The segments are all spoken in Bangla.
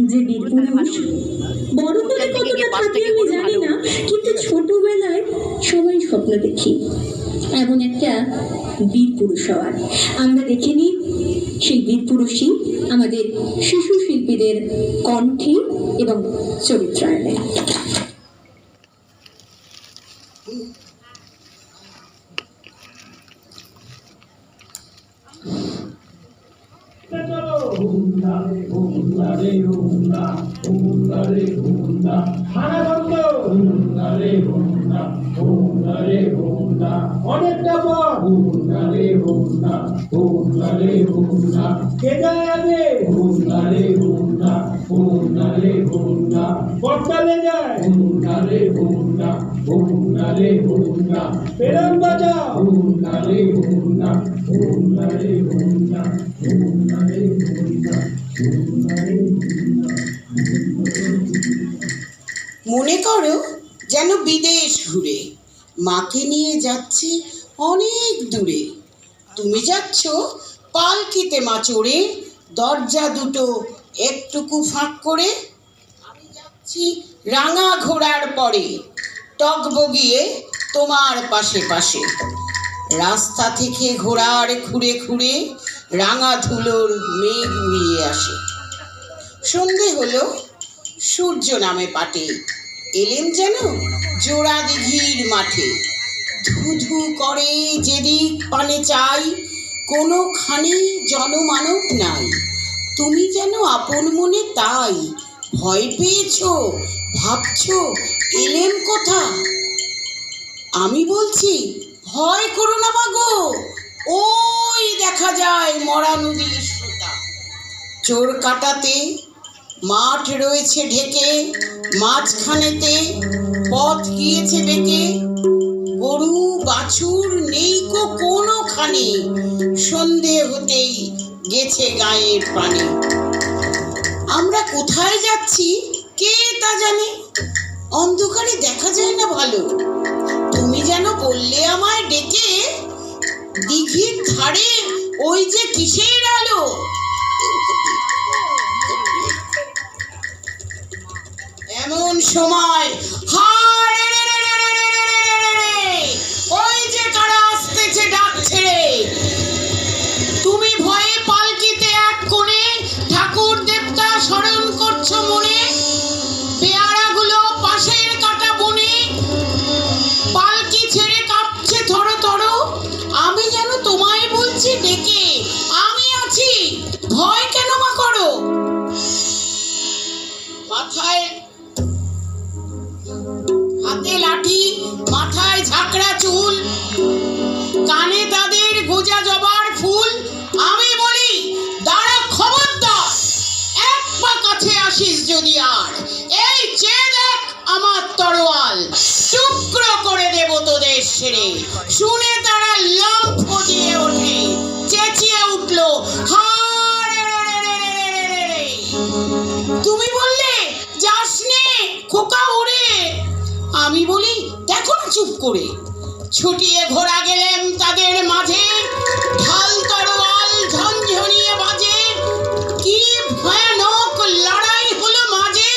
যে বীর পুরুষ বড় হলে কতটা থাকে আমি জানি না, কিন্তু ছোটবেলায় সবাই স্বপ্ন দেখি এমন একটা বীর পুরুষ হওয়ার। আমরা দেখে নিই সেই বীর পুরুষই আমাদের শিশু শিল্পীদের কণ্ঠে এবং চরিত্রায়নে। অনেকটা পর কে যায় আগে বটতলে যায় পেরান বাজা মনে করো যেন বিদেশ ঘুরে মাকে নিয়ে যাচ্ছি অনেক দূরে। তুমি যাচ্ছ পালকিতে মা চড়ে, দরজা দুটো একটুকু ফাঁক করে। আমি যাচ্ছি রাঙা ঘোড়ার পরে, টগবগিয়ে তোমার পাশে পাশে। রাস্তা থেকে ঘোড়ার খুঁড়ে খুঁড়ে রাঙা ধুলোর মেঘ উড়িয়ে আসে। সন্ধে হলো, সূর্য নামে পাটে, এলেম যেন জোড়া দিঘির মাঠে। ধু ধু করে যেদিক পানে চাই, কোনোখানি জনমানব নাই। তুমি যেন আপন মনে তাই ভয় পেয়েছ, ভাবছ এলেম কোথা। আমি বলছি ভয় করো না মাগো, ওই দেখা যায় মরা নদীর শ্রোতা। চোর কাটাতে মাঠ রয়েছে ঢেকে, মাঝখানেতে পথ গিয়েছে বেঁকে। গরু বাছুর নেই কো কোনোখানে, সন্ধে হতেই গেছে গায়ের পানে। আমরা কোথায় যাচ্ছি কে তা জানে, অন্ধকারে দেখা যায় না ভালো। তুমি যেন বললে আমায় ডেকে, দিঘির ধারে ওই যে কিসের আলো। এমন সময় ওই যে কারা আসতেছে ডাকছে রে। তুমি ভয়ে পালকিতে এক কোণে ঠাকুর দেবতা স্মরণ করছো মনে। পেয়ারাগুলো পাশের কাটা বনে, পালকি ছেড়ে কাঁপছে থরো থরো। আমি যেন তোমায় বলছি ডেকে, আমি আছি ভয় কেন মা করো। মাথায় হাতে লাঠি, মাথায় ঝাঁকড়া চুল, কানে তাদের গোজা জবার ফুল। আমি বলি দাঁড়া খবরদার, এক পা কাছে আসিস যদি আর, এই চেয়ে দেখ আমার তরোয়াল। টুকরো করে দেব তোদের সেরে। শুনে তারা লাফ দিয়ে ওঠে, চেঁচিয়ে উঠলো তুমি বললে যাস নে খোকা ওরে। আমি বলি দেখো না চুপ করে। ছুটিয়ে ঘোড়া গেলেম তাদের মাঝে, ঢাল তরোয়াল ঝনঝনিয়ে বাজে। কি ভয়ানক লড়াই হলো মাঝে,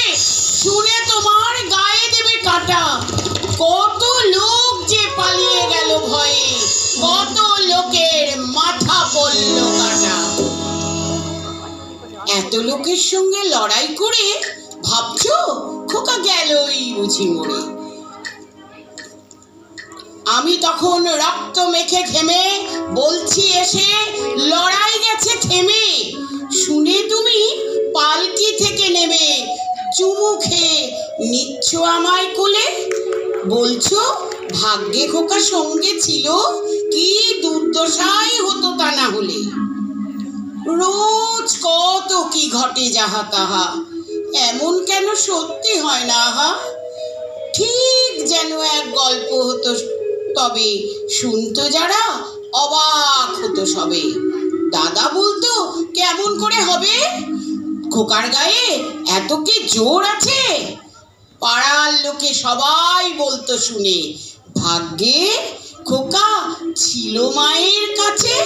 শুনে তোমার গায়ে দেবে কাটা। কত লোক যে পালিয়ে গেল ভয়ে, কত লোকের মাথা পড়ল কাটা। এত লোকের সঙ্গে লড়াই করে ভাবছো খোকা গেলই বুঝি মরে। আমি তখন রক্ত মেখে ঘেমে বলছি এসে লড়াই গেছে থেমে। শুনে তুমি পালকি থেকে নেমে চুমু খেয়ে নিচ্ছ আমায় কোলে। বলছো ভাগ্যে খোকা সঙ্গে ছিল, কি দুর্দশাই হতো তা না হলে। রোজ কত কি ঘটে যাহা তাহা, এমন কেন সত্যি হয় না আহা। ঠিক যেন এক গল্প হতো, তবে শুনতো যারা অবাক হতো সবে। দাদা বলতো কেমন করে হবে, খোকার গায়ে এত কি জোর আছে। পাড়ার লোকে সবাই বলতো শুনে, ভাগ্যে খোকা ছিল মায়ের কাছে।